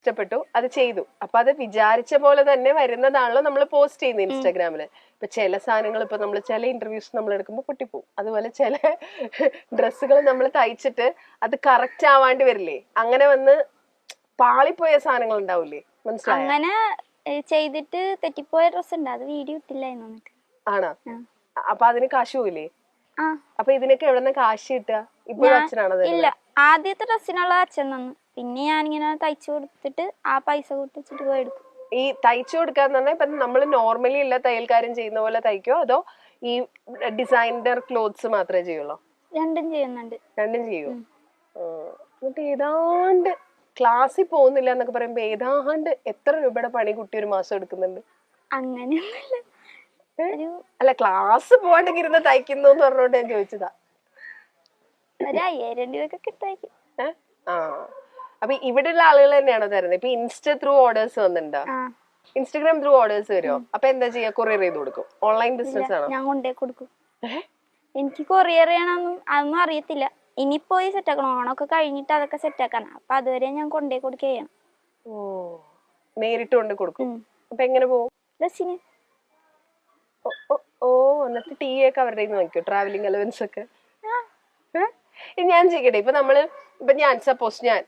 ഇഷ്ടപ്പെട്ടു, അത് ചെയ്തു. അപ്പൊ അത് വിചാരിച്ച പോലെ തന്നെ വരുന്നതാണല്ലോ നമ്മൾ പോസ്റ്റ് ചെയ്യുന്നത് ഇൻസ്റ്റാഗ്രാമില്. ഇപ്പൊ ചില സാധനങ്ങൾ ഇപ്പൊ നമ്മൾ ചില ഇന്റർവ്യൂസ് നമ്മൾ എടുക്കുമ്പോൾ പൊട്ടിപ്പോവും. അതുപോലെ ചില ഡ്രസ്സുകൾ നമ്മൾ തയ്ച്ചിട്ട് അത് കറക്റ്റ് ആവാണ്ട് വരില്ലേ, അങ്ങനെ വന്ന് പാളിപ്പോയ സാധനങ്ങൾ ഉണ്ടാവില്ലേ, മനസ്സിലായോ? അങ്ങനെ ചെയ്തിട്ട് തെറ്റിപ്പോയ ഡ്രസ് ഉണ്ട്, അത് വീഡിയോ ഇട്ടില്ലായിരുന്നു. ആണോ? അപ്പൊ അതിന് കാശ് പോയില്ലേ? ആ. അപ്പൊ ഇതിനൊക്കെ എവിടെ കാശ് കിട്ടുക? ഇപ്പോഴും അച്ഛനാണോ? ഇല്ല, ആദ്യത്തെ ഡ്രസ്സിനുള്ള അച്ഛൻ തന്നു. പിന്നെ ഞാനിങ്ങനെ തയ്ച്ചു കൊടുത്തിട്ട് ആ പൈസ കൊടുത്തിട്ട് പോയി എടുക്കും. ഈ തയ്ച്ചു കൊടുക്കാന്ന് പറഞ്ഞാൽ ഇപ്പൊ നമ്മൾ നോർമലി ഉള്ള തയ്യൽക്കാരൻ ചെയ്യുന്ന പോലെ തയ്ക്കോ, അതോ ഈ ഡിസൈനർ ക്ലോത്ത്സ് മാത്രമേ ചെയ്യുള്ളൂ? രണ്ടും ചെയ്യുന്നുണ്ട്. രണ്ടും ചെയ്യൂ. എന്നിട്ട് ഏതാണ്ട് ക്ലാസ്സിൽ പോകുന്നില്ല എന്നൊക്കെ പറയുമ്പോ ഏതാണ്ട് എത്ര രൂപയുടെ പണി കുട്ടി ഒരു മാസം എടുക്കുന്നുണ്ട്? അങ്ങനെയൊന്നുമില്ല. അല്ല, ക്ലാസ് പോകണ്ടെങ്കിൽ ഇരുന്ന് തയ്ക്കുന്നു എന്ന് പറഞ്ഞോണ്ട് ഞാൻ ചോദിച്ചതാ. 5000 രൂപയൊക്കെ കിട്ടായിരിക്കും. ആ, അപ്പൊ ഇവിടെയുള്ള ആളുകൾ തന്നെയാണോ തരുന്നത്? ഇപ്പൊ ഇൻസ്റ്റ ത്രൂ ഓർഡേഴ്സ് വന്നിട്ടുണ്ടോ? ഇൻസ്റ്റാഗ്രാം ത്രൂ ഓർഡേഴ്സ് വരുമോ? അപ്പൊ എന്താ ചെയ്യാ? കൊറിയർ ചെയ്ത് കൊടുക്കും? ഓൺലൈൻ ബിസിനസ് ആണോ? ഞാൻ കൊണ്ടേ കൊടുക്കും. എനിക്ക് കൊറിയർ ചെയ്യണമെന്നും അതൊന്നും അറിയത്തില്ല. ഇനി പോയി സെറ്റ് ആക്കണം. ഓണൊക്കെ കഴിഞ്ഞിട്ട് അതൊക്കെ സെറ്റ് ആക്കണം. അപ്പൊ അതുവരെ ഞാൻ കൊണ്ടേ കൊടുക്കുകയാണ്. ഓ, നേരിട്ട് കൊണ്ട് കൊടുക്കും. അപ്പൊ എങ്ങനെ പോകും? ബസ്സിന്. ഓ, എന്നിട്ട് ടീ ഒക്കെ അവരുടെ നോക്കിയോ? ട്രാവലിംഗ് അലവൻസ് ഒക്കെ ഞാൻ ചെയ്യട്ടെ. ഇപ്പൊ ഞാൻ സപ്പോസ് ഞാൻ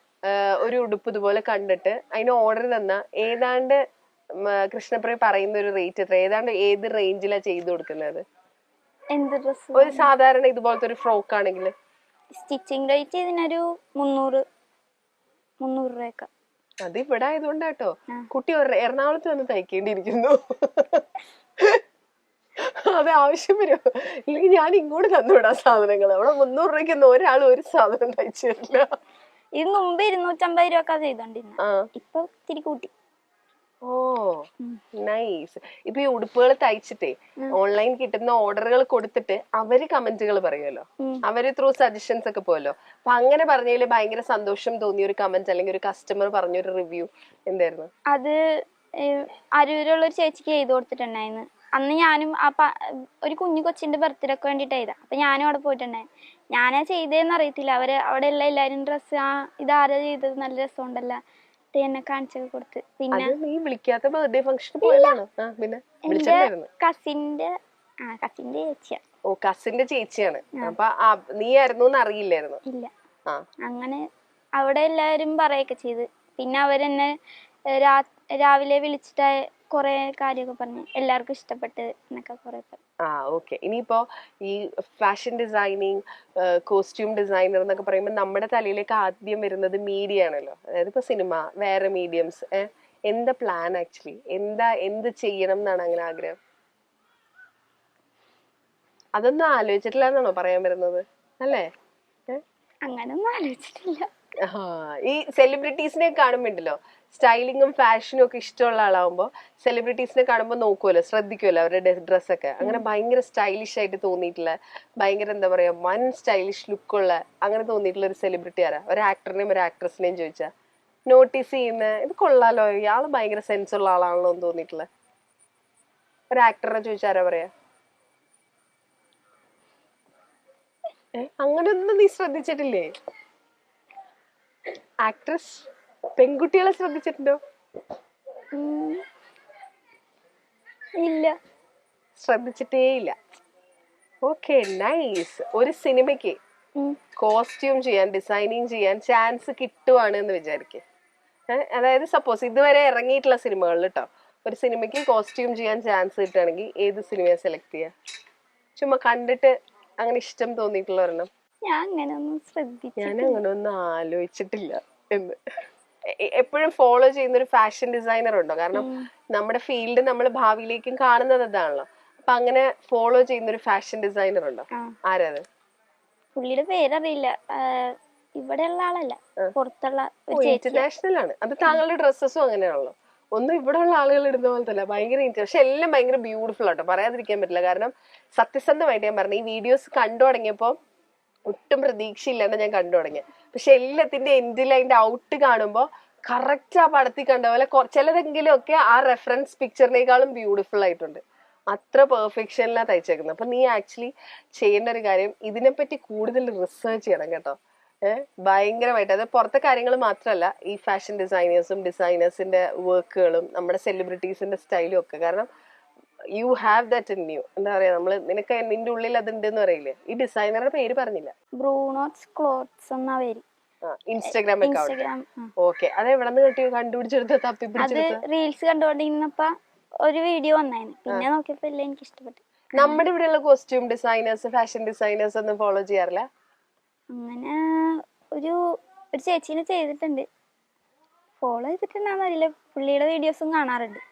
ഒരു ഉടുപ്പ് ഇതുപോലെ കണ്ടിട്ട് അതിന് ഓർഡർ തന്ന ഏതാണ്ട് കൃഷ്ണപ്രിയ പറയുന്ന ഒരു റേറ്റ് എത്ര? ഏതാണ്ട് ഏത് റേഞ്ചിലാ ചെയ്തു കൊടുക്കുന്നത്? എന്ത് ഡ്രസ്? ഒരു സാധാരണ ഇതുപോലത്തെ ഒരു ഫ്രോക്ക് ആണെങ്കിൽ സ്റ്റിച്ചിങ് റേറ്റ് ഇതിനൊരു 300 രൂപയൊക്കെ. അത് ഇവിടെ ആയതുകൊണ്ടാട്ടോ. കുട്ടി എറണാകുളത്ത് വന്ന് തയ്ക്കേണ്ടിയിരിക്കുന്നു. അത് ആവശ്യം വരുമോ? ഇല്ലെങ്കിൽ ഞാൻ ഇങ്ങോട്ട് തന്നുവിടാം സാധനങ്ങൾ. അവിടെ 300 രൂപയ്ക്കൊന്നും ഒരാൾ ഒരു സാധനം തയ്ച്ചു തരില്ല. ഇത് മുമ്പ് 250 രൂപ ചെയ്തോണ്ടിരുന്നു. ഇപ്പൊ ഇത്തിരി കൂട്ടി. ഓ, നൈസ്. ഇപ്പൊ ഈ ഉടുപ്പുകൾ തയ്ച്ചിട്ടേ ഓൺലൈൻ കിട്ടുന്ന ഓർഡറുകൾ കൊടുത്തിട്ട് അവര് കമന്റുകൾ പറയുമല്ലോ, അവര് ത്രൂ സജഷൻസ് ഒക്കെ പോയല്ലോ. അപ്പൊ അങ്ങനെ പറഞ്ഞതിൽ ഭയങ്കര സന്തോഷം തോന്നിയ ഒരു കമന്റ് അല്ലെങ്കിൽ ഒരു കസ്റ്റമർ പറഞ്ഞൊരു റിവ്യൂ എന്തായിരുന്നു? അത് അരൂരുള്ള ഒരു ചേച്ചിക്ക് ചെയ്ത് കൊടുത്തിട്ടുണ്ടായിരുന്നു. അന്ന് ഞാനും ഒരു കുഞ്ഞു കൊച്ചിന്റെ ബർത്ത്ഡേക്ക് വേണ്ടിട്ട് ചെയ്താ. അപ്പൊ ഞാനും അവിടെ പോയിട്ടുണ്ടായിരുന്നു. ഞാനാ ചെയ്തതെന്ന് അറിയത്തില്ല. അവിടെ ഉള്ള എല്ലാരും ഡ്രസ്സ് ഇതാരാ ചെയ്തത്, നല്ല രസമുണ്ടല്ലോ എന്നെ കാണിച്ചൊക്കെ കൊടുത്ത്. പിന്നെ നീ വിളിക്കാത്ത ബർത്ത്ഡേ ഫംഗ്ഷൻ പോയതാണോ? പിന്നെ കസിന്റെ ചേച്ചിയാ. ഓ, കസിന്റെ ചേച്ചിയാണ്. അപ്പൊ നീ ആയിരുന്നു അറിയില്ലായിരുന്നു? ഇല്ല. അങ്ങനെ അവിടെ എല്ലാരും പറയൊക്കെ ചെയ്ത്. പിന്നെ അവരെന്നെ രാവിലെ വിളിച്ചിട്ട് കൊറേ കാര്യമൊക്കെ പറഞ്ഞു. എല്ലാവർക്കും ഇഷ്ടപ്പെട്ട് എന്നൊക്കെ കുറെ പറഞ്ഞു. ഓക്കെ. ഇനിയിപ്പോ ഈ ഫാഷൻ ഡിസൈനിങ്, കോസ്റ്റ്യൂം ഡിസൈനർ എന്നൊക്കെ പറയുമ്പോൾ നമ്മുടെ തലയിലേക്ക് ആദ്യം വരുന്നത് മീഡിയ ആണല്ലോ. അതായത് ഇപ്പൊ സിനിമ, വേറെ മീഡിയംസ്. എന്താ പ്ലാൻ ആക്ച്വലി? എന്ത് ചെയ്യണം എന്നാണ് അങ്ങനെ ആഗ്രഹം? അതൊന്നും ആലോചിച്ചിട്ടില്ല എന്നാണോ പറയാൻ വരുന്നത്? അല്ലേ? അങ്ങനൊന്നും ആലോചിച്ചിട്ടില്ല. ഈ സെലിബ്രിറ്റീസിനെ കാണുമ്പോണ്ടല്ലോ, സ്റ്റൈലിങ്ങും ഫാഷനും ഒക്കെ ഇഷ്ടമുള്ള ആളാവുമ്പോ സെലിബ്രിറ്റീസിനെ കാണുമ്പോൾ നോക്കുമല്ലോ, ശ്രദ്ധിക്കുമല്ലോ അവരുടെ ഡ്രസ്സൊക്കെ. അങ്ങനെ ഭയങ്കര സ്റ്റൈലിഷ് ആയിട്ട് തോന്നിയിട്ടില്ല, ഭയങ്കര എന്താ പറയാ വൺ സ്റ്റൈലിഷ് ലുക്കുള്ള അങ്ങനെ തോന്നിയിട്ടുള്ള ഒരു സെലിബ്രിറ്റി ആരാ? ഒരു ആക്ടറിനെയും ഒരു ആക്ട്രസിനെയും ചോദിച്ചാ നോട്ടീസ് ചെയ്യുന്ന ഇത് കൊള്ളാലോ, ഇയാള് ഭയങ്കര സെൻസ് ഉള്ള ആളാണല്ലോ എന്ന് തോന്നിയിട്ടുള്ള ഒരു ആക്ടറിനെ ചോദിച്ചാരാ പറയാ? അങ്ങനെയൊന്നും നീ ശ്രദ്ധിച്ചിട്ടില്ലേ? ആക്ട്രസ് പെൺകുട്ടികളെ ശ്രദ്ധിച്ചിട്ടുണ്ടോ? ഇല്ല, ശ്രദ്ധിച്ചിട്ടേ ഇല്ല. Okay, nice. ഒരു സിനിമയ്ക്ക് കോസ്റ്റ്യൂം ചെയ്യാൻ, ഡിസൈനിങ് ചെയ്യാൻ ചാൻസ് കിട്ടുവാണ് എന്ന് വിചാരിക്കുക. അതായത് സപ്പോസ് ഇതുവരെ ഇറങ്ങിയിട്ടുള്ള സിനിമകളിൽ കേട്ടോ, ഒരു സിനിമയ്ക്ക് കോസ്റ്റ്യൂം ചെയ്യാൻ ചാൻസ് കിട്ടുകയാണെങ്കിൽ ഏത് സിനിമയെ സെലക്ട് ചെയ്യാ? ചുമ്മാ കണ്ടിട്ട് അങ്ങനെ ഇഷ്ടം തോന്നിയിട്ടുള്ള ഒരെണ്ണം. ഞാൻ അങ്ങനെ ഒന്നും ആലോചിച്ചിട്ടില്ല എന്ന്. എപ്പോഴും ഫോളോ ചെയ്യുന്ന ഒരു ഫാഷൻ ഡിസൈനർ ഉണ്ടോ? കാരണം നമ്മുടെ ഫീൽഡ് നമ്മൾ ഭാവിയിലേക്കും കാണുന്നത് അതാണല്ലോ. അപ്പൊ അങ്ങനെ ഫോളോ ചെയ്യുന്ന ഒരു ഫാഷൻ ഡിസൈനർ ഉണ്ടോ? ആരാത്? പുള്ളിയുടെ പേരറിയില്ല. ഇവിടെയുള്ള ആളല്ല, പുറത്തുള്ള ഇന്റർനാഷണൽ ആണ്. അത് താങ്കളുടെ ഡ്രസ്സസും അങ്ങനെയാണല്ലോ. ഒന്നും ഇവിടെ ഉള്ള ആളുകൾ ഇടുന്ന പോലത്തല്ല, ഭയങ്കര പക്ഷെ എല്ലാം ഭയങ്കര ബ്യൂട്ടിഫുൾ ആട്ടോ, പറയാതിരിക്കാൻ പറ്റില്ല. കാരണം സത്യസന്ധമായിട്ട് ഞാൻ പറഞ്ഞു, ഈ വീഡിയോസ് കണ്ടു തുടങ്ങിയപ്പോ ഒട്ടും പ്രതീക്ഷയില്ലാണ്ട് ഞാൻ കണ്ടു തുടങ്ങിയ, പക്ഷെ എല്ലാത്തിന്റെ എൻഡിൽ അതിന്റെ ഔട്ട് കാണുമ്പോ കറക്റ്റ് ആ പടത്തിൽ കണ്ട പോലെ ചിലതെങ്കിലും ഒക്കെ ആ റെഫറൻസ് പിക്ചറിനേക്കാളും ബ്യൂട്ടിഫുൾ ആയിട്ടുണ്ട്. അത്ര പെർഫെക്ഷനിലാണ് തയ്ച്ചേക്കുന്നത്. അപ്പൊ നീ ആക്ച്വലി ചെയ്യേണ്ട ഒരു കാര്യം, ഇതിനെപ്പറ്റി കൂടുതൽ റിസർച്ച് ചെയ്യണം കേട്ടോ. ഭയങ്കരമായിട്ട് അത് പുറത്തെ കാര്യങ്ങൾ മാത്രമല്ല ഈ ഫാഷൻ ഡിസൈനേഴ്സിന്റെ വർക്കുകളും നമ്മുടെ സെലിബ്രിറ്റീസിന്റെ സ്റ്റൈലും ഒക്കെ. കാരണം you have that in you. എന്താ പറയാ, നമ്മള് നിനക്ക് നിന്റെ ഉള്ളിൽ അതുണ്ട് എന്ന് പറയില്ലേ. ഈ ഡിസൈനറുടെ പേര് പറഞ്ഞില്ല. ബ്രൂണോസ് ക്ലോത്ത്സ് എന്നാ പേര്. Instagram account. ഇൻസ്റ്റഗ്രാം. ഓക്കെ. അത് എവിടെ നിന്ന് കണ്ടുപിടിച്ചെടുത്ത അത് തപ്പിപ്പിടിച്ചെടുത്ത? റീൽസ് കണ്ടുകൊണ്ടിരുന്നപ്പോ ഒരു വീഡിയോ വന്നായിരുന്നു. പിന്നെ നോക്കിയപ്പോ എല്ലാം എനിക്ക് ഇഷ്ടപ്പെട്ടു. നമ്മുടെ ഇവിടെയുള്ള കോസ്റ്റ്യൂം ഡിസൈനേഴ്സ് ഫാഷൻ ഡിസൈനേഴ്സ് ഒന്നും ഫോളോ ചെയ്യാറില്ല? അങ്ങനെ ഒരു ചേച്ചീനെ ചെയ്തിട്ടുണ്ട്. ഫോളോ ചെയ്തിട്ടുണ്ടാകുന്നില്ല. പുള്ളിയുടെ വീഡിയോസും കാണാറുണ്ട്.